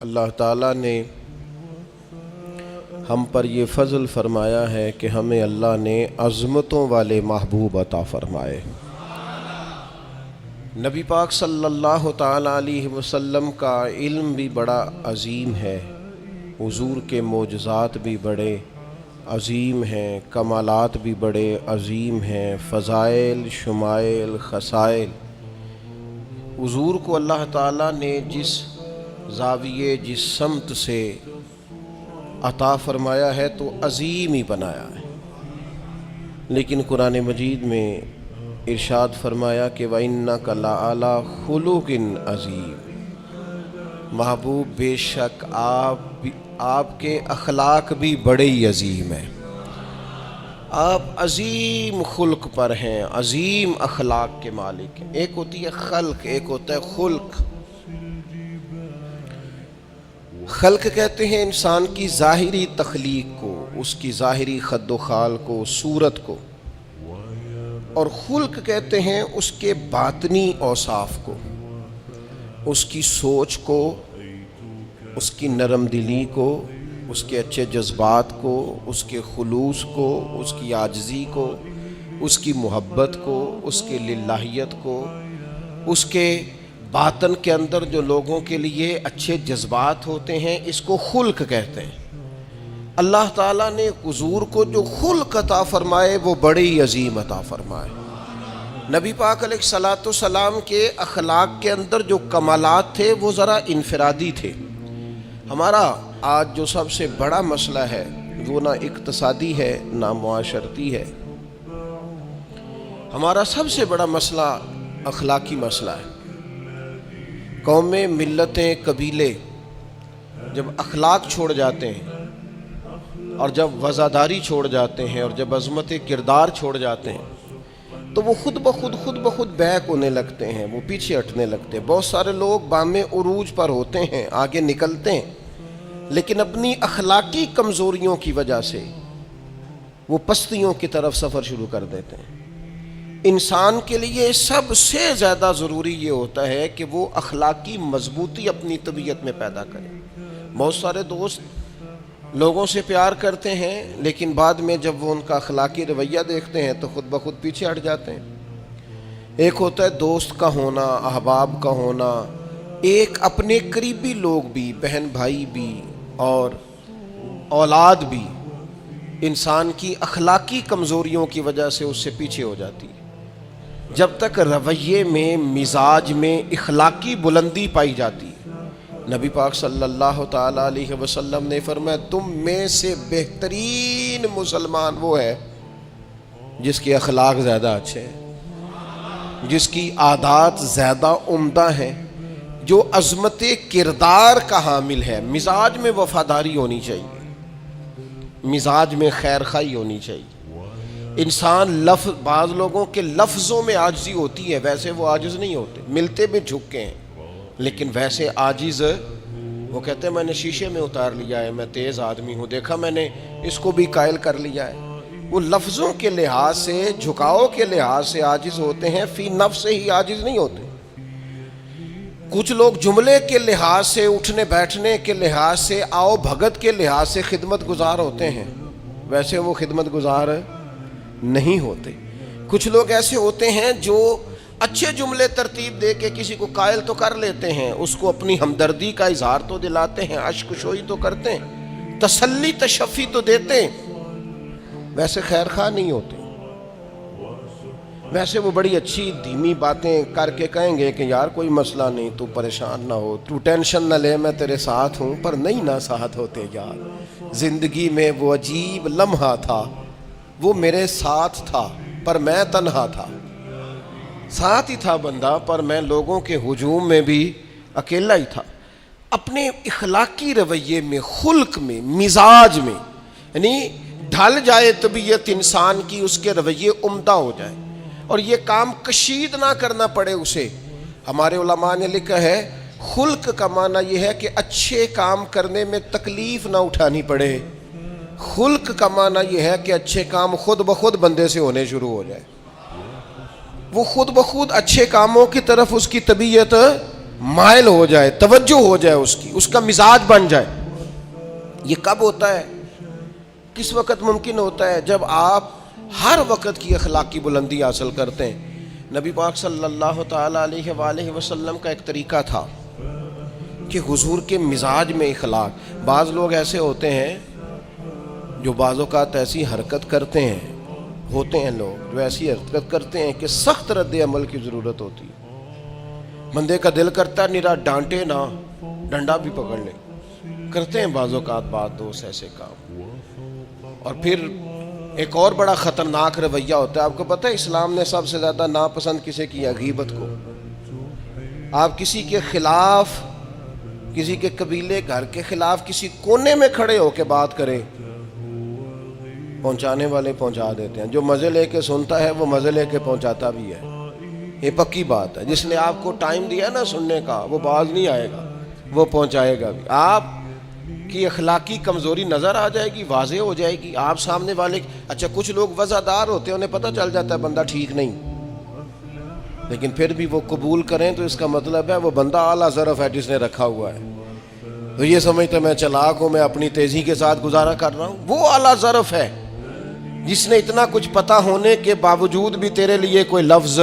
اللہ تعالیٰ نے ہم پر یہ فضل فرمایا ہے کہ ہمیں اللہ نے عظمتوں والے محبوب عطا فرمائے۔ نبی پاک صلی اللہ تعالیٰ علیہ وسلم کا علم بھی بڑا عظیم ہے، حضور کے معجزات بھی بڑے عظیم ہیں، کمالات بھی بڑے عظیم ہیں، فضائل، شمائل، خصائل۔ حضور کو اللہ تعالیٰ نے جس زاویے، جس سمت سے عطا فرمایا ہے تو عظیم ہی بنایا ہے، لیکن قرآن مجید میں ارشاد فرمایا کہ وَإِنَّكَ لَعَلَىٰ خُلُقٍ عَظِيمٍ، محبوب بے شک آپ کے اخلاق بھی بڑے ہی عظیم ہیں، آپ عظیم خلق پر ہیں، عظیم اخلاق کے مالک ہیں۔ ایک ہوتی ہے خلق، ایک ہوتا ہے خلق۔ خلق کہتے ہیں انسان کی ظاہری تخلیق کو، اس کی ظاہری خد و خال کو، صورت کو، اور خلق کہتے ہیں اس کے باطنی اوصاف کو، اس کی سوچ کو، اس کی نرم دلی کو، اس کے اچھے جذبات کو، اس کے خلوص کو، اس کی عاجزی کو، اس کی محبت کو، اس کے للہیت کو، اس کے باطن کے اندر جو لوگوں کے لیے اچھے جذبات ہوتے ہیں، اس کو خلق کہتے ہیں۔ اللہ تعالیٰ نے حضور کو جو خلق عطا فرمائے وہ بڑے ہی عظیم عطا فرمائے۔ نبی پاک علیہ الصلاۃ والسلام کے اخلاق کے اندر جو کمالات تھے وہ ذرا انفرادی تھے۔ ہمارا آج جو سب سے بڑا مسئلہ ہے وہ نہ اقتصادی ہے نہ معاشرتی ہے، ہمارا سب سے بڑا مسئلہ اخلاقی مسئلہ ہے۔ قومیں، ملتیں، قبیلے جب اخلاق چھوڑ جاتے ہیں اور جب وفاداری چھوڑ جاتے ہیں اور جب عظمت کردار چھوڑ جاتے ہیں تو وہ خود بخود بیک ہونے لگتے ہیں، وہ پیچھے ہٹنے لگتے ہیں۔ بہت سارے لوگ بام عروج پر ہوتے ہیں، آگے نکلتے ہیں، لیکن اپنی اخلاقی کمزوریوں کی وجہ سے وہ پستیوں کی طرف سفر شروع کر دیتے ہیں۔ انسان کے لیے سب سے زیادہ ضروری یہ ہوتا ہے کہ وہ اخلاقی مضبوطی اپنی طبیعت میں پیدا کرے۔ بہت سارے دوست لوگوں سے پیار کرتے ہیں، لیکن بعد میں جب وہ ان کا اخلاقی رویہ دیکھتے ہیں تو خود بخود پیچھے ہٹ جاتے ہیں۔ ایک ہوتا ہے دوست کا ہونا، احباب کا ہونا، ایک اپنے قریبی لوگ بھی، بہن بھائی بھی اور اولاد بھی انسان کی اخلاقی کمزوریوں کی وجہ سے اس سے پیچھے ہو جاتی ہے۔ جب تک رویے میں، مزاج میں اخلاقی بلندی پائی جاتی ہے، نبی پاک صلی اللہ تعالیٰ علیہ وسلم نے فرمایا تم میں سے بہترین مسلمان وہ ہے جس کے اخلاق زیادہ اچھے ہیں، جس کی عادات زیادہ عمدہ ہیں، جو عظمت کردار کا حامل ہے۔ مزاج میں وفاداری ہونی چاہیے، مزاج میں خیر خواہی ہونی چاہیے۔ انسان بعض لوگوں کے لفظوں میں عاجزی ہوتی ہے، ویسے وہ عاجز نہیں ہوتے، ملتے بھی جھک کے ہیں، لیکن ویسے عاجز وہ کہتے ہیں میں نے شیشے میں اتار لیا ہے، میں تیز آدمی ہوں، دیکھا میں نے اس کو بھی قائل کر لیا ہے۔ وہ لفظوں کے لحاظ سے، جھکاؤ کے لحاظ سے عاجز ہوتے ہیں، فی نفس سے ہی عاجز نہیں ہوتے۔ کچھ لوگ جملے کے لحاظ سے، اٹھنے بیٹھنے کے لحاظ سے، آؤ بھگت کے لحاظ سے خدمت گزار ہوتے ہیں، ویسے وہ خدمت گزار نہیں ہوتے۔ کچھ لوگ ایسے ہوتے ہیں جو اچھے جملے ترتیب دے کے کسی کو قائل تو کر لیتے ہیں، اس کو اپنی ہمدردی کا اظہار تو دلاتے ہیں، اشک شوئی تو کرتے ہیں، تسلی تشفی تو دیتے ہیں، ویسے خیر خواہ نہیں ہوتے۔ ویسے وہ بڑی اچھی دھیمی باتیں کر کے کہیں گے کہ یار کوئی مسئلہ نہیں، تو پریشان نہ ہو، تو ٹینشن نہ لے، میں تیرے ساتھ ہوں، پر نہیں نہ ساتھ ہوتے یار۔ زندگی میں وہ عجیب لمحہ تھا، وہ میرے ساتھ تھا پر میں تنہا تھا، ساتھ ہی تھا بندہ پر میں لوگوں کے ہجوم میں بھی اکیلا ہی تھا۔ اپنے اخلاقی رویے میں، خلق میں، مزاج میں، یعنی ڈھل جائے طبیعت انسان کی، اس کے رویے عمدہ ہو جائے اور یہ کام کشید نہ کرنا پڑے اسے۔ ہمارے علماء نے لکھا ہے خلق کا معنی یہ ہے کہ اچھے کام کرنے میں تکلیف نہ اٹھانی پڑے، خلق کا معنی یہ ہے کہ اچھے کام خود بخود بندے سے ہونے شروع ہو جائے، وہ خود بخود اچھے کاموں کی طرف اس کی طبیعت مائل ہو جائے، توجہ ہو جائے اس کی، اس کا مزاج بن جائے. یہ کب ہوتا ہے؟ کس وقت ممکن ہوتا ہے؟ جب آپ ہر وقت کی اخلاقی بلندی حاصل کرتے ہیں. نبی پاک صلی اللہ تعالیٰ علیہ وآلہ وسلم کا ایک طریقہ تھا کہ حضور کے مزاج میں اخلاق. بعض لوگ ایسے ہوتے ہیں جو بعض اوقات ایسی حرکت کرتے ہیں، ہوتے ہیں لوگ جو ایسی حرکت کرتے ہیں کہ سخت رد عمل کی ضرورت ہوتی ہے. بندے کا دل کرتا ہے نرا ڈانٹے نہ، ڈنڈا بھی پکڑ لے. کرتے ہیں بعض اوقات بات دوست ایسے کام. اور پھر ایک اور بڑا خطرناک رویہ ہوتا ہے. آپ کو پتہ ہے اسلام نے سب سے زیادہ ناپسند کسے کیا؟ غیبت کو. آپ کسی کے خلاف، کسی کے قبیلے گھر کے خلاف کسی کونے میں کھڑے ہو کے بات کریں، پہنچانے والے پہنچا دیتے ہیں. جو مزے لے کے سنتا ہے وہ مزے لے کے پہنچاتا بھی ہے. یہ پکی بات ہے. جس نے آپ کو ٹائم دیا نا سننے کا، وہ باز نہیں آئے گا، وہ پہنچائے گا بھی. آپ کی اخلاقی کمزوری نظر آ جائے گی، واضح ہو جائے گی. آپ سامنے والے، اچھا کچھ لوگ وزادار ہوتے ہیں، انہیں پتہ چل جاتا ہے بندہ ٹھیک نہیں، لیکن پھر بھی وہ قبول کریں تو اس کا مطلب ہے وہ بندہ اعلیٰ ظرف ہے جس نے رکھا ہوا ہے. تو یہ سمجھتے میں چلاک ہوں، میں اپنی تیزی کے ساتھ گزارا کر رہا ہوں. وہ اعلیٰ ظرف ہے جس نے اتنا کچھ پتہ ہونے کے باوجود بھی تیرے لیے کوئی لفظ،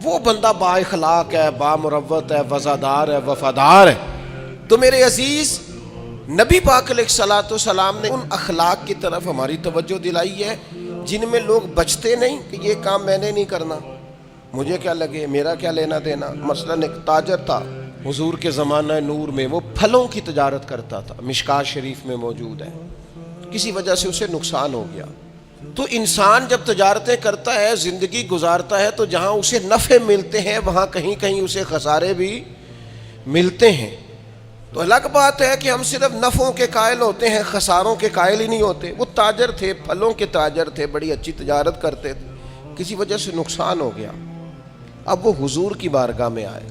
وہ بندہ با اخلاق ہے، با مروت ہے، وفادار ہے، وفادار ہے. تو میرے عزیز، نبی پاک علیہ الصلوۃ والسلام نے ان اخلاق کی طرف ہماری توجہ دلائی ہے جن میں لوگ بچتے نہیں کہ یہ کام میں نے نہیں کرنا، مجھے کیا لگے، میرا کیا لینا دینا. مثلاً ایک تاجر تھا حضور کے زمانہ نور میں، وہ پھلوں کی تجارت کرتا تھا، مشکات شریف میں موجود ہے. کسی وجہ سے اسے نقصان ہو گیا. تو انسان جب تجارتیں کرتا ہے، زندگی گزارتا ہے، تو جہاں اسے نفع ملتے ہیں وہاں کہیں کہیں اسے خسارے بھی ملتے ہیں. تو الگ بات ہے کہ ہم صرف نفعوں کے قائل ہوتے ہیں، خساروں کے قائل ہی نہیں ہوتے. وہ تاجر تھے، پھلوں کے تاجر تھے، بڑی اچھی تجارت کرتے تھے، کسی وجہ سے نقصان ہو گیا. اب وہ حضور کی بارگاہ میں آئے.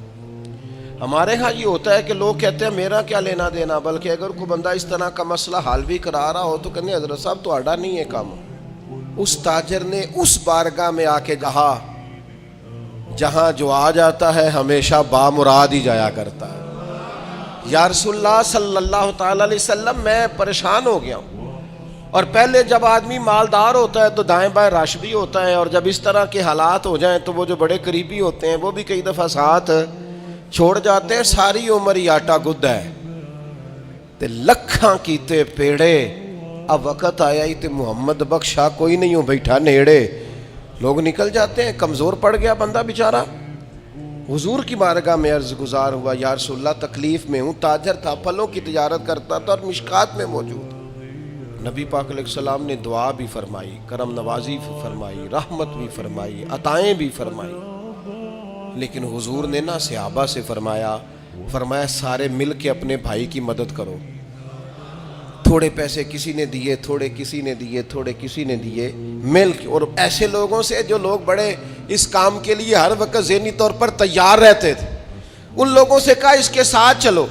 ہمارے ہاں یہ ہوتا ہے کہ لوگ کہتے ہیں میرا کیا لینا دینا، بلکہ اگر کوئی بندہ اس طرح کا مسئلہ حل بھی کرا رہا ہو تو کہنے حضرت صاحب تو آڈا نہیں ہے کام. اس تاجر نے اس بارگاہ میں آ کے کہا جہاں جو آ جاتا ہے ہمیشہ بامراد ہی جایا کرتا ہے. یا رسول اللہ صلی اللہ تعالیٰ علیہ وسلم، میں پریشان ہو گیا ہوں. اور پہلے جب آدمی مالدار ہوتا ہے تو دائیں بائیں رش بھی ہوتا ہے، اور جب اس طرح کے حالات ہو جائیں تو وہ جو بڑے قریبی ہوتے ہیں وہ بھی کئی دفعہ ساتھ چھوڑ جاتے ہیں. ساری عمر ہی آٹا گد ہے تے لکھاں کیتے پیڑے، اب وقت آیا ہی تے محمد بخشا کوئی نہیں ہو بیٹھا نیڑے. لوگ نکل جاتے ہیں، کمزور پڑ گیا بندہ بیچارہ. حضور کی بارگاہ میں عرض گزار ہوا یا رسول اللہ تکلیف میں ہوں. تاجر تھا، پھلوں کی تجارت کرتا تھا اور مشکات میں موجود. نبی پاک علیہ السلام نے دعا بھی فرمائی، کرم نوازی فرمائی، رحمت بھی فرمائی، عطائیں بھی فرمائی. لیکن حضور نے نا صحابہ سے فرمایا سارے مل کے اپنے بھائی کی مدد کرو. تھوڑے پیسے کسی نے دیے، تھوڑے کسی نے دیے، تھوڑے کسی نے دیے، مل کے. اور ایسے لوگوں سے جو لوگ بڑے اس کام کے لیے ہر وقت ذہنی طور پر تیار رہتے تھے، ان لوگوں سے کہا اس کے ساتھ چلو.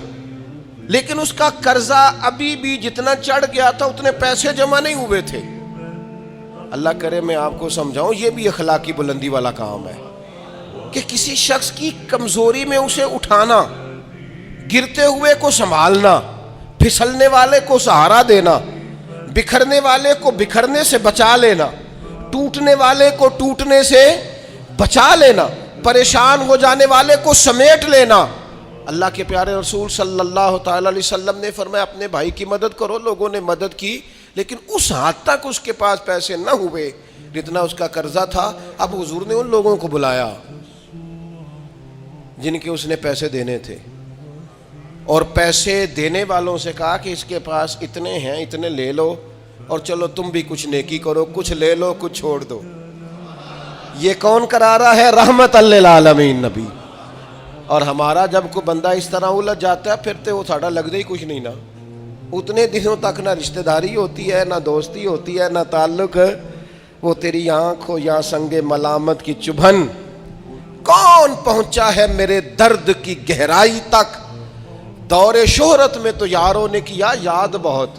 لیکن اس کا قرضہ ابھی بھی جتنا چڑھ گیا تھا اتنے پیسے جمع نہیں ہوئے تھے. اللہ کرے میں آپ کو سمجھاؤں، یہ بھی اخلاقی بلندی والا کام ہے کہ کسی شخص کی کمزوری میں اسے اٹھانا، گرتے ہوئے کو سنبھالنا، پھسلنے والے کو سہارا دینا، بکھرنے والے کو بکھرنے سے بچا لینا، ٹوٹنے والے کو ٹوٹنے سے بچا لینا، پریشان ہو جانے والے کو سمیٹ لینا. اللہ کے پیارے رسول صلی اللہ تعالی علیہ وسلم نے فرمایا اپنے بھائی کی مدد کرو. لوگوں نے مدد کی، لیکن اس حد تک اس کے پاس پیسے نہ ہوئے جتنا اس کا قرضہ تھا. اب حضور نے ان لوگوں کو بلایا جن کے اس نے پیسے دینے تھے، اور پیسے دینے والوں سے کہا کہ اس کے پاس اتنے ہیں، اتنے لے لو، اور چلو تم بھی کچھ نیکی کرو، کچھ لے لو کچھ چھوڑ دو. یہ کون کرا رہا ہے؟ رحمت للعالمین نبی. اور ہمارا جب کوئی بندہ اس طرح الجھ جاتا ہے پھر تو وہ ساڑھا لگتا ہی کچھ نہیں نا. اتنے دنوں تک نہ رشتہ داری ہوتی ہے، نہ دوستی ہوتی ہے، نہ تعلق. وہ تیری آنکھ ہو یا سنگ ملامت کی چبھن، کون پہنچا ہے میرے درد کی گہرائی تک. دور شہرت میں تو یاروں نے کیا یاد بہت،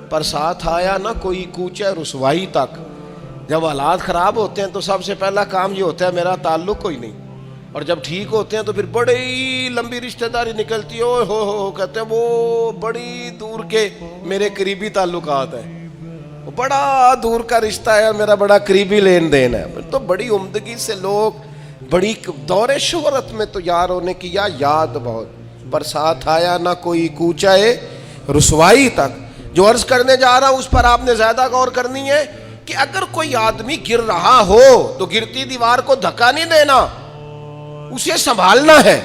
پر ساتھ آیا نہ کوئی کوچے رسوائی تک. جب حالات خراب ہوتے ہیں تو سب سے پہلا کام یہ ہوتا ہے میرا تعلق کوئی نہیں. اور جب ٹھیک ہوتے ہیں تو پھر بڑی لمبی رشتہ داری نکلتی ہے، ہو کہتے ہیں وہ بڑی دور کے میرے قریبی تعلقات ہیں، وہ بڑا دور کا رشتہ ہے، میرا بڑا قریبی لین دین ہے. تو بڑی عمدگی سے لوگ بڑی دور شہرت میں تو یاروں نے کیا یاد بہت، برسات آیا نہ کوئی کوچائے رسوائی تک. جو عرض کرنے جا رہا ہوں اس پر آپ نے زیادہ غور کرنی ہے کہ اگر کوئی آدمی گر رہا ہو تو گرتی دیوار کو دھکا نہیں دینا، اسے سنبھالنا ہے.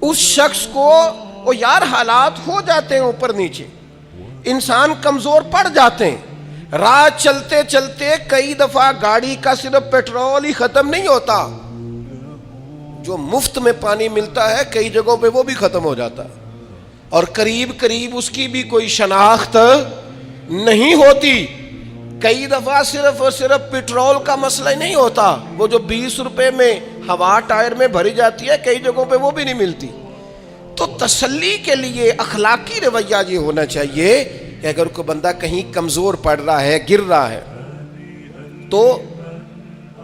اس شخص کو وہ یار حالات ہو جاتے ہیں اوپر نیچے، انسان کمزور پڑ جاتے ہیں. راہ چلتے چلتے کئی دفعہ گاڑی کا صرف پیٹرول ہی ختم نہیں ہوتا، جو مفت میں پانی ملتا ہے کئی جگہوں پہ وہ بھی ختم ہو جاتا ہے، اور قریب قریب اس کی بھی کوئی شناخت نہیں ہوتی. کئی دفعہ صرف اور صرف پیٹرول کا مسئلہ ہی نہیں ہوتا، وہ جو 20 روپے میں ہوا ٹائر میں بھری جاتی ہے کئی جگہوں پہ وہ بھی نہیں ملتی. تو تسلی کے لیے اخلاقی رویہ یہ ہونا چاہیے کہ اگر کوئی بندہ کہیں کمزور پڑ رہا ہے، گر رہا ہے، تو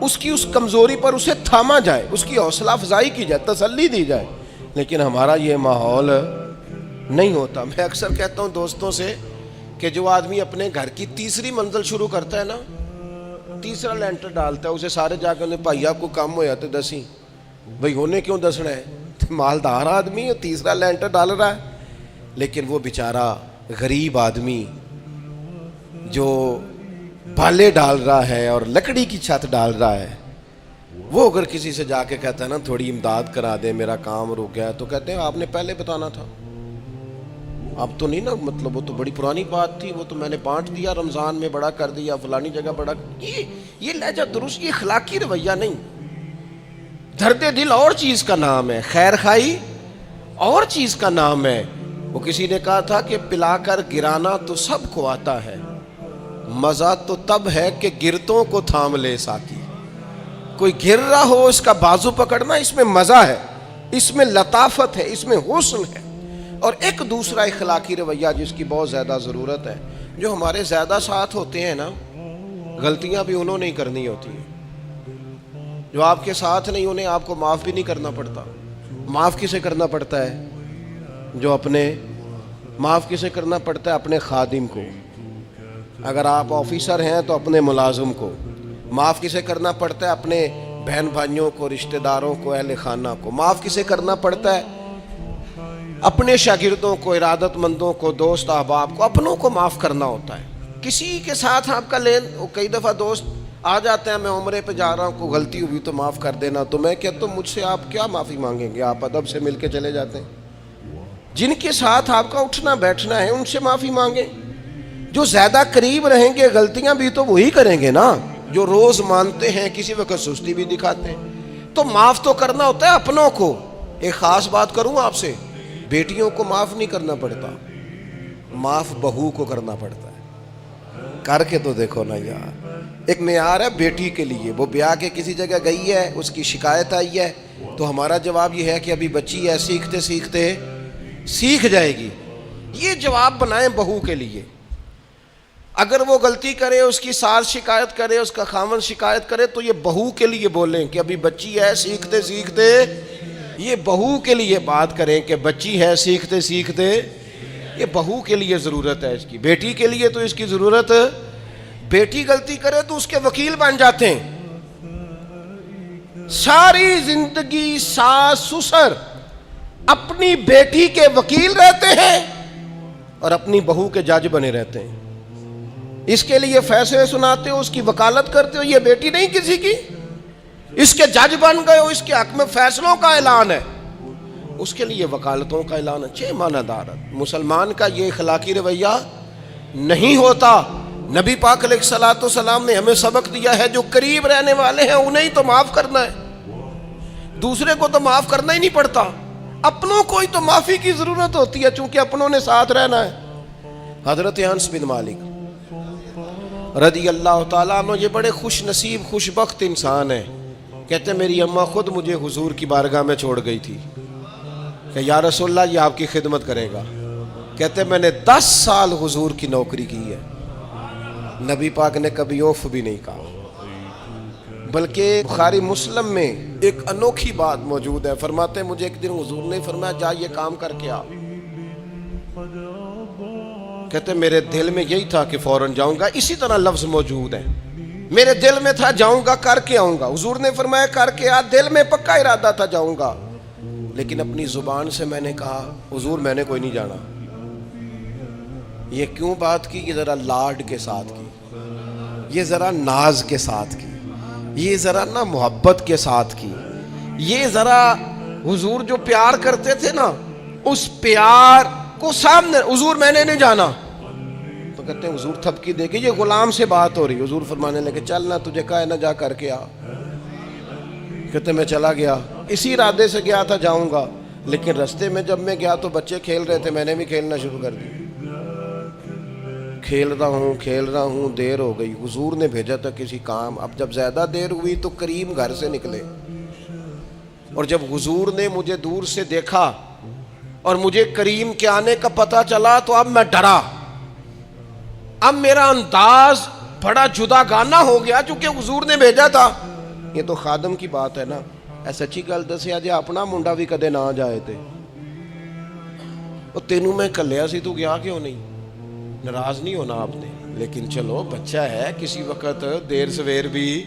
اس کی اس کمزوری پر اسے تھاما جائے، اس کی حوصلہ افزائی کی جائے، تسلی دی جائے. لیکن ہمارا یہ ماحول نہیں ہوتا. میں اکثر کہتا ہوں دوستوں سے کہ جو آدمی اپنے گھر کی تیسری منزل شروع کرتا ہے نا، تیسرا لینٹر ڈالتا ہے، اسے سارے جا کے بھائیا کو کم ہو جاتے دسی بھائی ہونے کیوں دسنا ہے، مالدار آدمی ہے تیسرا لینٹر ڈال رہا ہے. لیکن وہ بیچارہ غریب آدمی جو بالے ڈال رہا ہے اور لکڑی کی چھت ڈال رہا ہے، وہ اگر کسی سے جا کے کہتا ہے نا تھوڑی امداد کرا دے میرا کام رک گیا، تو کہتے ہیں آپ نے پہلے بتانا تھا، اب تو نہیں نا، مطلب وہ تو بڑی پرانی بات تھی، وہ تو میں نے بانٹ دیا، رمضان میں بڑا کر دیا، فلانی جگہ بڑا. یہ لہجہ درست، یہ اخلاقی رویہ نہیں. درد دل اور چیز کا نام ہے، خیر خائی اور چیز کا نام ہے. وہ کسی نے کہا تھا کہ پلا کر گرانا تو سب کو آتا ہے، مزہ تو تب ہے کہ گرتوں کو تھام لے ساقی. کوئی گر رہا ہو اس کا بازو پکڑنا، اس میں مزہ ہے، اس میں لطافت ہے، اس میں حسن ہے. اور ایک دوسرا اخلاقی رویہ جس کی بہت زیادہ ضرورت ہے، جو ہمارے زیادہ ساتھ ہوتے ہیں نا، غلطیاں بھی انہوں نے ہی کرنی ہوتی ہیں. جو آپ کے ساتھ نہیں انہیں آپ کو معاف بھی نہیں کرنا پڑتا. معاف کسے کرنا پڑتا ہے؟ جو اپنے معاف کسے کرنا پڑتا ہے؟ اپنے خادم کو. اگر آپ آفیسر ہیں تو اپنے ملازم کو. معاف کسے کرنا پڑتا ہے؟ اپنے بہن بھائیوں کو، رشتہ داروں کو، اہل خانہ کو. معاف کسے کرنا پڑتا ہے؟ اپنے شاگردوں کو، ارادت مندوں کو، دوست احباب کو. اپنوں کو معاف کرنا ہوتا ہے. کسی کے ساتھ آپ کا کئی دفعہ دوست آ جاتے ہیں، میں عمرے پہ جا رہا ہوں، کوئی غلطی ہوئی تو معاف کر دینا، تو میں کہتا ہوں مجھ سے آپ کیا معافی مانگیں گے، آپ ادب سے مل کے چلے جاتے ہیں. جن کے ساتھ آپ کا اٹھنا بیٹھنا ہے ان سے معافی مانگیں. جو زیادہ قریب رہیں گے غلطیاں بھی تو وہی کریں گے نا، جو روز مانتے ہیں، کسی وقت سستی بھی دکھاتے ہیں. تو معاف تو کرنا ہوتا ہے اپنوں کو. ایک خاص بات کروں آپ سے، بیٹیوں کو معاف نہیں کرنا پڑتا، معاف بہو کو کرنا پڑتا ہے. کر کے تو دیکھو نا یار. ایک معیار ہے بیٹی کے لیے، وہ بیاہ کے کسی جگہ گئی ہے، اس کی شکایت آئی ہے، تو ہمارا جواب یہ ہے کہ ابھی بچی ہے، سیکھتے سیکھتے سیکھ جائے گی. یہ جواب بنائیں بہو کے لیے. اگر وہ غلطی کرے، اس کی ساس شکایت کرے، اس کا خاوند شکایت کرے، تو یہ بہو کے لیے بولیں کہ ابھی بچی ہے، سیکھتے سیکھتے. یہ بہو کے لیے بات کریں کہ بچی ہے، سیکھتے سیکھتے. یہ بہو کے لیے ضرورت ہے اس کی. بیٹی کے لیے تو اس کی ضرورت، بیٹی غلطی کرے تو اس کے وکیل بن جاتے ہیں. ساری زندگی ساس سسر اپنی بیٹی کے وکیل رہتے ہیں اور اپنی بہو کے جج بنے رہتے ہیں. اس کے لیے فیصلے سناتے ہو، اس کی وکالت کرتے ہو. یہ بیٹی نہیں کسی کی، اس کے جج بن گئے ہو، اس کے حق میں فیصلوں کا اعلان ہے، اس کے لیے وکالتوں کا اعلان ہے. چھ معنی دارت. مسلمان کا یہ اخلاقی رویہ نہیں ہوتا. نبی پاک علیہ الصلوۃ والسلام نے ہمیں سبق دیا ہے، جو قریب رہنے والے ہیں انہیں تو معاف کرنا ہے، دوسرے کو تو معاف کرنا ہی نہیں پڑتا. اپنوں کو ہی تو معافی کی ضرورت ہوتی ہے، چونکہ اپنوں نے ساتھ رہنا ہے. حضرت انس بن مالک رضی اللہ تعالیٰ عنہ یہ بڑے خوش نصیب خوش بخت انسان ہیں. کہتے ہیں میری اماں خود مجھے حضور کی بارگاہ میں چھوڑ گئی تھی کہ یا رسول اللہ یہ آپ کی خدمت کرے گا. کہتے ہیں میں نے 10 سال حضور کی نوکری کی ہے، نبی پاک نے کبھی اوف بھی نہیں کہا. بلکہ بخاری مسلم میں ایک انوکھی بات موجود ہے. فرماتے ہیں مجھے ایک دن حضور نے فرمایا جا یہ کام کر کے آ. کہتے میرے دل میں یہی تھا کہ فوراً جاؤں گا. اسی طرح لفظ موجود ہے, میرے دل میں تھا جاؤں گا کر کے آؤں گا. حضور نے فرمایا کر کے آ. دل میں پکا ارادہ تھا جاؤں گا, لیکن اپنی زبان سے میں نے کہا حضور میں نے کوئی نہیں جانا. یہ کیوں بات کی؟ یہ ذرا لاڈ کے ساتھ کی, یہ ذرا ناز کے ساتھ کی, یہ ذرا نا محبت کے ساتھ کی. یہ ذرا حضور جو پیار کرتے تھے نا, اس پیار کو سامنے, حضور میں نے نہیں جانا. تو کہتے ہیں حضور تھپکی دے کے, یہ غلام سے بات ہو رہی. حضور فرمانے لگے چل نہ تجھے کہا ہے نہ جا کر کے آ. کہتے میں چلا گیا, اسی ارادے سے گیا تھا جاؤں گا, لیکن رستے میں جب میں گیا تو بچے کھیل رہے تھے, میں نے بھی کھیلنا شروع کر دیا. کھیل رہا ہوں دیر ہو گئی. حضور نے بھیجا تھا کسی کام. اب جب زیادہ دیر ہوئی تو کریم گھر سے نکلے, اور جب حضور نے مجھے دور سے دیکھا اور مجھے کریم کے آنے کا پتہ چلا تو اب میں ڈرا. اب میرا انداز بڑا جدا گانا ہو گیا چونکہ حضور نے بھیجا تھا. یہ تو خادم کی بات ہے نا. اے سچی گل دسیا جی اپنا منڈا بھی کدے نہ جائے تے تینوں میں کلیا سی, تو گیا کیوں نہیں؟ ناراض نہیں ہونا آپ نے, لیکن چلو بچہ ہے, کسی وقت دیر سویر بھی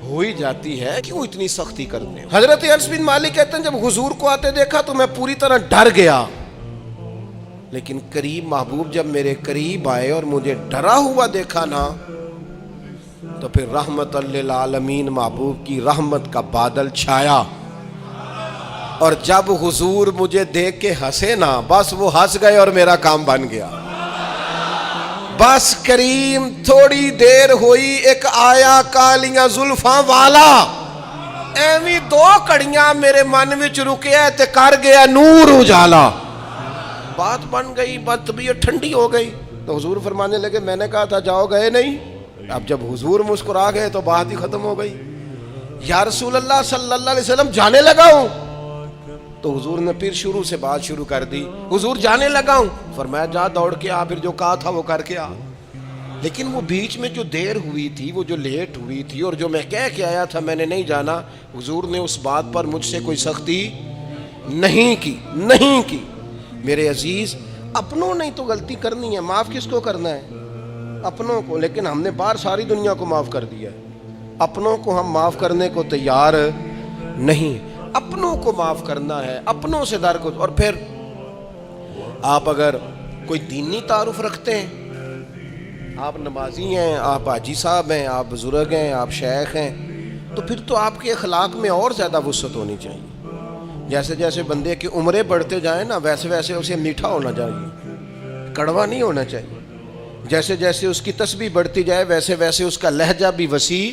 ہو ہی جاتی ہے, کیوں اتنی سختی کرنے. حضرت انس بن مالک کہتے ہیں جب حضور کو آتے دیکھا تو میں پوری طرح ڈر گیا, لیکن قریب محبوب جب میرے قریب آئے اور مجھے ڈرا ہوا دیکھا نا, تو پھر رحمت للعالمین محبوب کی رحمت کا بادل چھایا. اور جب حضور مجھے دیکھ کے ہنسے نا, بس وہ ہنس گئے اور میرا کام بن گیا. بس کریم تھوڑی دیر ہوئی, ایک آیا کالیاں زلفاں والا, ایویں دو کڑیاں میرے من وچ رکیا تے کر گیا نور اجالا. بات بن گئی, بات طبیعت ٹھنڈی ہو گئی. تو حضور فرمانے لگے میں نے کہا تھا جاؤ, گئے نہیں. اب جب حضور مسکرا گئے تو بات ہی ختم ہو گئی. یا رسول اللہ صلی اللہ علیہ وسلم جانے لگا ہوں. تو حضور نے پھر شروع سے بات شروع کر دی, حضور جانے لگا ہوں. فرمایا جا دوڑ کے آ, پھر جو کہا تھا وہ کر کے آ. لیکن وہ بیچ میں جو دیر ہوئی تھی, وہ جو لیٹ ہوئی تھی, اور جو میں کہہ کے آیا تھا میں نے نہیں جانا, حضور نے اس بات پر مجھ سے کوئی سختی نہیں کی. میرے عزیز, اپنوں نے تو غلطی کرنی ہے, معاف کس کو کرنا ہے؟ اپنوں کو. لیکن ہم نے باہر ساری دنیا کو معاف کر دیا ہے, اپنوں کو ہم معاف کرنے کو تیار نہیں. اپنوں کو معاف کرنا ہے, اپنوں سے در کو. اور پھر آپ اگر کوئی دینی تعارف رکھتے ہیں, آپ نمازی ہیں, آپ حاجی صاحب ہیں, آپ بزرگ ہیں, آپ شیخ ہیں, تو پھر تو آپ کے اخلاق میں اور زیادہ وسعت ہونی چاہیے. جیسے جیسے بندے کی عمریں بڑھتے جائیں نا, ویسے ویسے اسے میٹھا ہونا چاہیے, کڑوا نہیں ہونا چاہیے. جیسے جیسے اس کی تسبیح بڑھتی جائے ویسے ویسے اس کا لہجہ بھی وسیع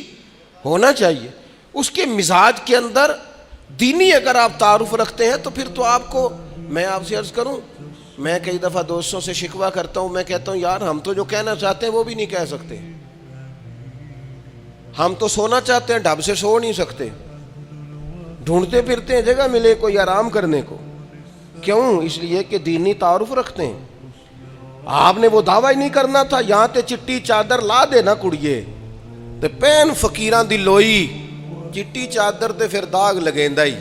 ہونا چاہیے. اس کے مزاج کے اندر دینی اگر آپ تعارف رکھتے ہیں تو پھر تو آپ کو, میں آپ سے عرض کروں, میں کئی دفعہ دوستوں سے شکوہ کرتا ہوں, میں کہتا ہوں یار ہم تو جو کہنا چاہتے ہیں وہ بھی نہیں کہہ سکتے. ہم تو سونا چاہتے ہیں, ڈھب سے سو نہیں سکتے, ڈھونڈتے پھرتے ہیں جگہ ملے کوئی آرام کرنے کو. کیوں؟ اس لیے کہ دینی تعارف رکھتے ہیں. آپ نے وہ دعویٰ ہی نہیں کرنا تھا, یہاں تے چٹی چادر لا دے نا کڑیے تے پین فقیراں دی لوئی, چٹی چادر تے پھر داغ لگیندا ہی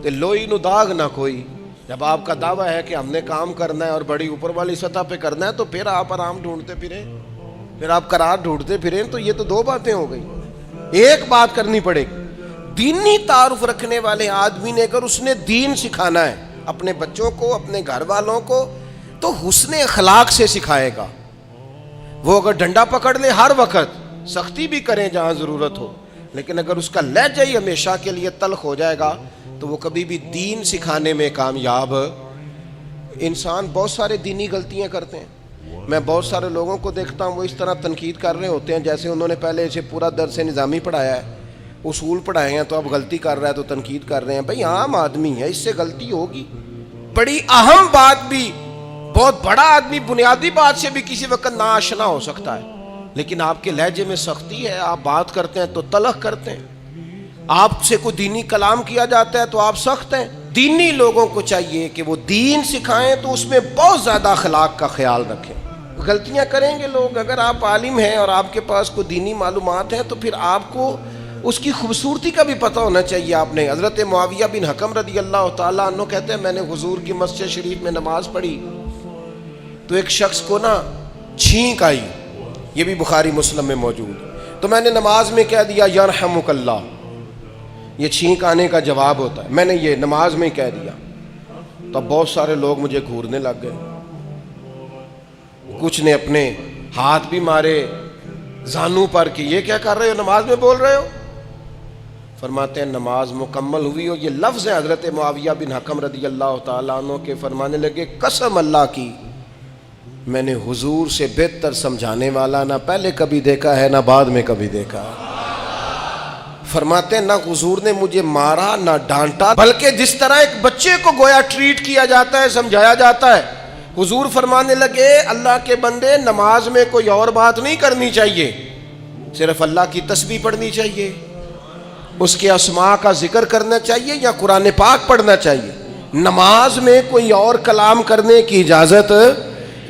تے لوئی نو داغ نہ کوئی. جب آپ کا دعویٰ ہے کہ ہم نے کام کرنا ہے اور بڑی اوپر والی سطح پہ کرنا ہے, تو پھر آپ آرام ڈھونڈتے پھریں, پھر آپ قرار ڈھونڈتے پھریں. تو یہ تو دو باتیں ہو گئی. ایک بات کرنی پڑے گی, دینی تعارف رکھنے والے آدمی نے اگر اس نے دین سکھانا ہے اپنے بچوں کو, اپنے گھر والوں کو, تو حسن اخلاق سے سکھائے گا. وہ اگر ڈنڈا پکڑ لے ہر وقت, سختی بھی کریں جہاں ضرورت ہو, لیکن اگر اس کا لہجہ ہی ہمیشہ کے لیے تلخ ہو جائے گا تو وہ کبھی بھی دین سکھانے میں کامیاب. انسان بہت سارے دینی غلطیاں کرتے ہیں. میں بہت سارے لوگوں کو دیکھتا ہوں, وہ اس طرح تنقید کر رہے ہوتے ہیں جیسے انہوں نے پہلے اسے پورا درس نظامی پڑھایا ہے, اصول پڑھائے ہیں, تو اب غلطی کر رہا ہے تو تنقید کر رہے ہیں. بھئی عام آدمی ہے, اس سے غلطی ہوگی. بڑی اہم بات بھی, بہت بڑا آدمی بنیادی بات سے بھی کسی وقت ناآشنا ہو سکتا ہے, لیکن آپ کے لہجے میں سختی ہے, آپ بات کرتے ہیں تو تلخ کرتے ہیں, آپ سے کوئی دینی کلام کیا جاتا ہے تو آپ سخت ہیں. دینی لوگوں کو چاہیے کہ وہ دین سکھائیں تو اس میں بہت زیادہ اخلاق کا خیال رکھیں. غلطیاں کریں گے لوگ. اگر آپ عالم ہیں اور آپ کے پاس کوئی دینی معلومات ہیں تو پھر آپ کو اس کی خوبصورتی کا بھی پتہ ہونا چاہیے آپ نے. حضرت معاویہ بن حکم رضی اللہ تعالیٰ عنہ کہتے ہیں میں نے حضور کی مسجد شریف میں نماز پڑھی تو ایک شخص کو نا چھینک آئی, یہ بھی بخاری مسلم میں موجود, تو میں نے نماز میں کہہ دیا یرحمک اللہ, یہ چھینک آنے کا جواب ہوتا ہے, میں نے یہ نماز میں کہہ دیا. تو بہت سارے لوگ مجھے گھورنے لگ گئے, کچھ نے اپنے ہاتھ بھی مارے زانوں پر کہ یہ کیا کر رہے ہو, نماز میں بول رہے ہو. فرماتے ہیں نماز مکمل ہوئی اور یہ لفظ ہے حضرت معاویہ بن حکم رضی اللہ تعالیٰ عنہ کے, فرمانے لگے قسم اللہ کی میں نے حضور سے بہتر سمجھانے والا نہ پہلے کبھی دیکھا ہے نہ بعد میں کبھی دیکھا. فرماتے ہیں نہ حضور نے مجھے مارا نہ ڈانٹا, بلکہ جس طرح ایک بچے کو گویا ٹریٹ کیا جاتا ہے, سمجھایا جاتا ہے. حضور فرمانے لگے اللہ کے بندے نماز میں کوئی اور بات نہیں کرنی چاہیے, صرف اللہ کی تسبیح پڑھنی چاہیے, اس کے اسماء کا ذکر کرنا چاہیے یا قرآن پاک پڑھنا چاہیے. نماز میں کوئی اور کلام کرنے کی اجازت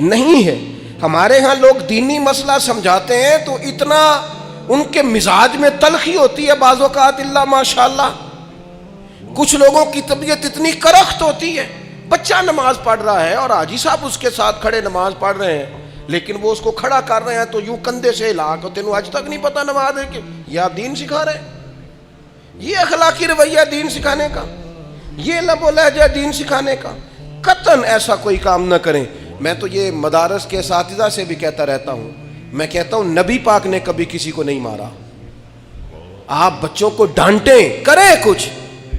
نہیں ہے. ہمارے ہاں لوگ دینی مسئلہ سمجھاتے ہیں تو اتنا ان کے مزاج میں تلخی ہوتی ہے بعض اوقات, اللہ ماشاءاللہ. کچھ لوگوں کی طبیعت اتنی کرخت ہوتی ہے, بچہ نماز پڑھ رہا ہے اور حاجی صاحب اس کے ساتھ کھڑے نماز پڑھ رہے ہیں, لیکن وہ اس کو کھڑا کر رہے ہیں تو یوں کندھے سے ہلا کے, تینوں آج تک نہیں پتا نماز ہے کہ یہ آپ دین سکھا رہے ہیں. یہ اخلاقی رویہ دین سکھانے کا, یہ لب و لہجہ دین سکھانے کا. قطعاً ایسا کوئی کام نہ کریں. میں تو یہ مدارس کے اساتذہ سے بھی کہتا رہتا ہوں, میں کہتا ہوں نبی پاک نے کبھی کسی کو نہیں مارا. آپ بچوں کو ڈانٹیں, کریں کچھ,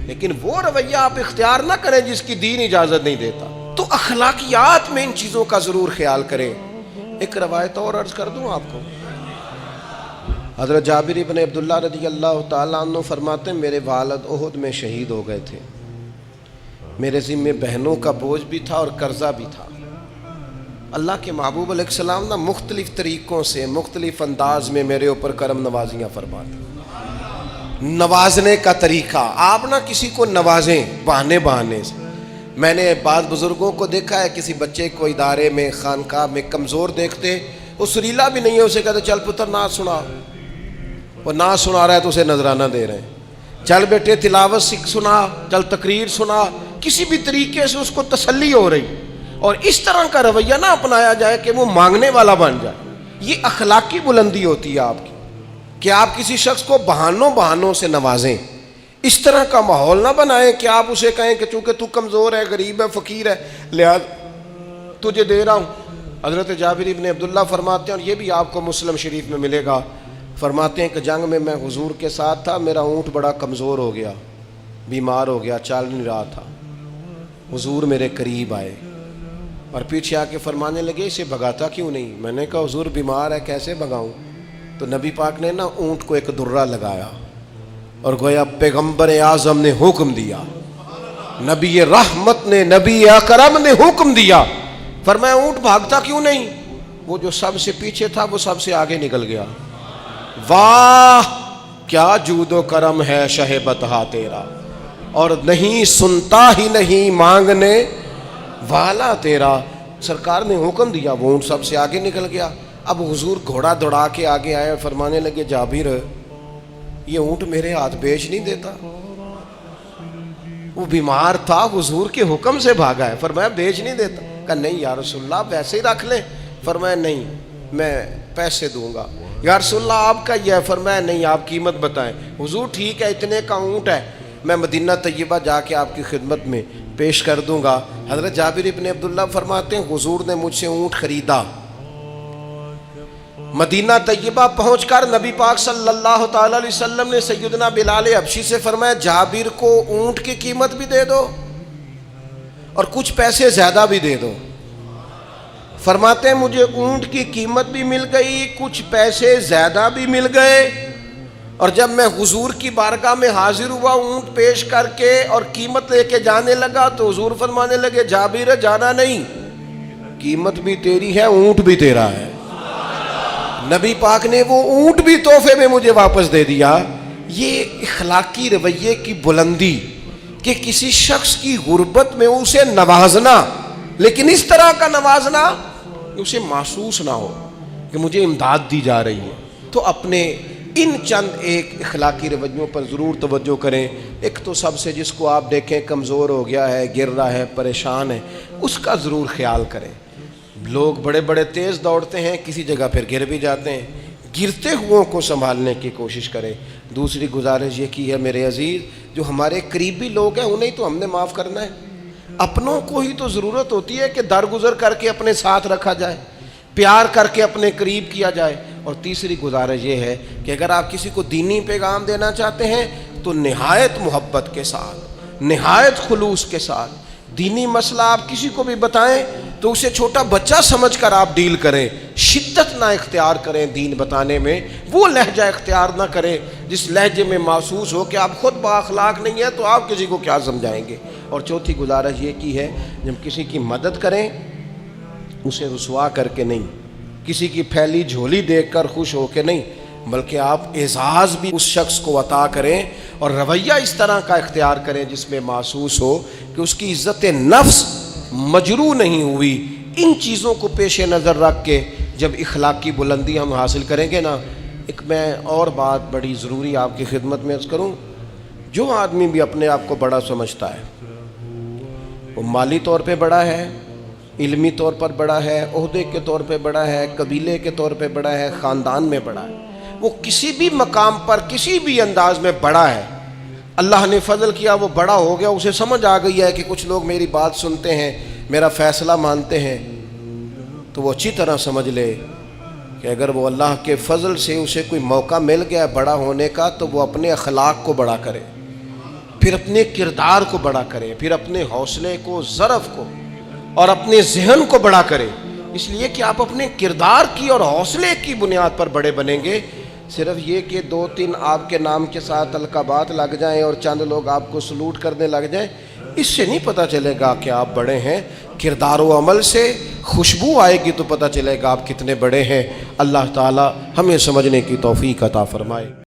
لیکن وہ رویہ آپ اختیار نہ کریں جس کی دین اجازت نہیں دیتا. تو اخلاقیات میں ان چیزوں کا ضرور خیال کریں. ایک روایت اور عرض کر دوں آپ کو. حضرت جابر بن عبداللہ رضی اللہ تعالیٰ عنہ فرماتے ہیں میرے والد احد میں شہید ہو گئے تھے, میرے ذمہ بہنوں کا بوجھ بھی تھا اور قرضہ بھی تھا. اللہ کے محبوب علیہ السلام نا مختلف طریقوں سے مختلف انداز میں میرے اوپر کرم نوازیاں فرماتے. نوازنے کا طریقہ, آپ نہ کسی کو نوازیں بہانے سے. میں نے بعض بزرگوں کو دیکھا ہے کسی بچے کو ادارے میں خانقاہ میں کمزور دیکھتے, وہ سریلا بھی نہیں ہے, اسے کہتے چل پتر نعت سنا, وہ نعت سنا رہا ہے تو اسے نذرانہ دے رہے ہیں, چل بیٹے تلاوت سنا, چل تقریر سنا, کسی بھی طریقے سے اس کو تسلی ہو رہی. اور اس طرح کا رویہ نہ اپنایا جائے کہ وہ مانگنے والا بن جائے. یہ اخلاقی بلندی ہوتی ہے آپ کی کہ آپ کسی شخص کو بہانوں سے نوازیں. اس طرح کا ماحول نہ بنائیں کہ آپ اسے کہیں کہ چونکہ تو کمزور ہے, غریب ہے, فقیر ہے, لہذا تجھے دے رہا ہوں. حضرت جابر بن عبداللہ فرماتے ہیں, اور یہ بھی آپ کو مسلم شریف میں ملے گا, فرماتے ہیں کہ جنگ میں حضور کے ساتھ تھا, میرا اونٹ بڑا کمزور ہو گیا, بیمار ہو گیا, چل نہیں رہا تھا. حضور میرے قریب آئے اور پیچھے آ کے فرمانے لگے اسے بھگاتا کیوں نہیں. میں نے کہا حضور بیمار ہے کیسے بھگاؤں. تو نبی پاک نے نا اونٹ کو ایک درہ لگایا اور گویا پیغمبر اعظم نے حکم دیا, نبی رحمت نے, نبی اکرم نے حکم دیا, فرمایا اونٹ بھاگتا کیوں نہیں. وہ جو سب سے پیچھے تھا وہ سب سے آگے نکل گیا. واہ کیا جود و کرم ہے شہ بطحا تیرا, اور نہیں سنتا ہی نہیں مانگنے والا تیرا. سرکار نے حکم دیا, وہ اونٹ سب سے آگے نکل گیا. اب حضور گھوڑا دوڑا کے آگے آئے اور فرمانے لگے جابر یہ اونٹ میرے ہاتھ بیچ نہیں دیتا. وہ بیمار تھا, حضور کے حکم سے بھاگا ہے, فرمایا بیچ نہیں دیتا. کہا نہیں یا رسول اللہ آپ ویسے ہی رکھ لیں. فرمایا نہیں میں پیسے دوں گا. یا رسول اللہ آپ کا یہ ہے. فرمایا نہیں آپ قیمت بتائیں. حضور ٹھیک ہے اتنے کا اونٹ ہے, میں مدینہ طیبہ جا کے آپ کی خدمت میں پیش کر دوں گا. حضرت جابر ابن عبداللہ فرماتے ہیں حضور نے مجھ سے اونٹ خریدا. مدینہ طیبہ پہنچ کر نبی پاک صلی اللہ تعالی علیہ وسلم نے سیدنا بلال حبشی سے فرمایا جابر کو اونٹ کی قیمت بھی دے دو اور کچھ پیسے زیادہ بھی دے دو. فرماتے ہیں مجھے اونٹ کی قیمت بھی مل گئی, کچھ پیسے زیادہ بھی مل گئے, اور جب میں حضور کی بارگاہ میں حاضر ہوا اونٹ پیش کر کے اور قیمت لے کے جانے لگا تو حضور فرمانے لگے جابر جانا نہیں, قیمت بھی تیری ہے اونٹ بھی تیرا ہے. نبی پاک نے وہ اونٹ بھی تحفے میں مجھے واپس دے دیا. یہ اخلاقی رویے کی بلندی کہ کسی شخص کی غربت میں اسے نوازنا, لیکن اس طرح کا نوازنا اسے محسوس نہ ہو کہ مجھے امداد دی جا رہی ہے. تو اپنے ان چند ایک اخلاقی رویوں پر ضرور توجہ کریں۔ ایک تو سب سے جس کو آپ دیکھیں کمزور ہو گیا ہے، گر رہا ہے، پریشان ہے، اس کا ضرور خیال کریں۔ لوگ بڑے بڑے تیز دوڑتے ہیں، کسی جگہ پھر گر بھی جاتے ہیں، گرتے ہوئوں کو سنبھالنے کی کوشش کریں۔ دوسری گزارش یہ کی ہے میرے عزیز، جو ہمارے قریبی لوگ ہیں انہیں تو ہم نے معاف کرنا ہے، اپنوں کو ہی تو ضرورت ہوتی ہے کہ درگزر کر کے اپنے ساتھ رکھا جائے، پیار کر کے اپنے قریب کیا جائے۔ اور تیسری گزارش یہ ہے کہ اگر آپ کسی کو دینی پیغام دینا چاہتے ہیں تو نہایت محبت کے ساتھ، نہایت خلوص کے ساتھ دینی مسئلہ آپ کسی کو بھی بتائیں تو اسے چھوٹا بچہ سمجھ کر آپ ڈیل کریں، شدت نہ اختیار کریں دین بتانے میں، وہ لہجہ اختیار نہ کریں جس لہجے میں محسوس ہو کہ آپ خود بااخلاق نہیں ہیں تو آپ کسی کو کیا سمجھائیں گے۔ اور چوتھی گزارش یہ کی ہے، جب کسی کی مدد کریں اسے رسوا کر کے نہیں، کسی کی پھیلی جھولی دیکھ کر خوش ہو کے نہیں، بلکہ آپ اعزاز بھی اس شخص کو عطا کریں اور رویہ اس طرح کا اختیار کریں جس میں محسوس ہو کہ اس کی عزت نفس مجروح نہیں ہوئی۔ ان چیزوں کو پیش نظر رکھ کے جب اخلاقی بلندی ہم حاصل کریں گے نا، ایک میں اور بات بڑی ضروری آپ کی خدمت میں عرض کروں، جو آدمی بھی اپنے آپ کو بڑا سمجھتا ہے، وہ مالی طور پہ بڑا ہے، علمی طور پر بڑا ہے، عہدے کے طور پہ بڑا ہے، قبیلے کے طور پہ بڑا ہے، خاندان میں بڑا ہے، وہ کسی بھی مقام پر کسی بھی انداز میں بڑا ہے، اللہ نے فضل کیا وہ بڑا ہو گیا، اسے سمجھ آ گئی ہے کہ کچھ لوگ میری بات سنتے ہیں، میرا فیصلہ مانتے ہیں، تو وہ اچھی طرح سمجھ لے کہ اگر وہ اللہ کے فضل سے اسے کوئی موقع مل گیا بڑا ہونے کا تو وہ اپنے اخلاق کو بڑا کرے، پھر اپنے کردار کو بڑا کرے، پھر اپنے حوصلے کو، ظرف کو اور اپنے ذہن کو بڑا کرے، اس لیے کہ آپ اپنے کردار کی اور حوصلے کی بنیاد پر بڑے بنیں گے۔ صرف یہ کہ 2-3 آپ کے نام کے ساتھ القابات لگ جائیں اور چند لوگ آپ کو سلوٹ کرنے لگ جائیں، اس سے نہیں پتہ چلے گا کہ آپ بڑے ہیں۔ کردار و عمل سے خوشبو آئے گی تو پتہ چلے گا آپ کتنے بڑے ہیں۔ اللہ تعالی ہمیں سمجھنے کی توفیق عطا فرمائے۔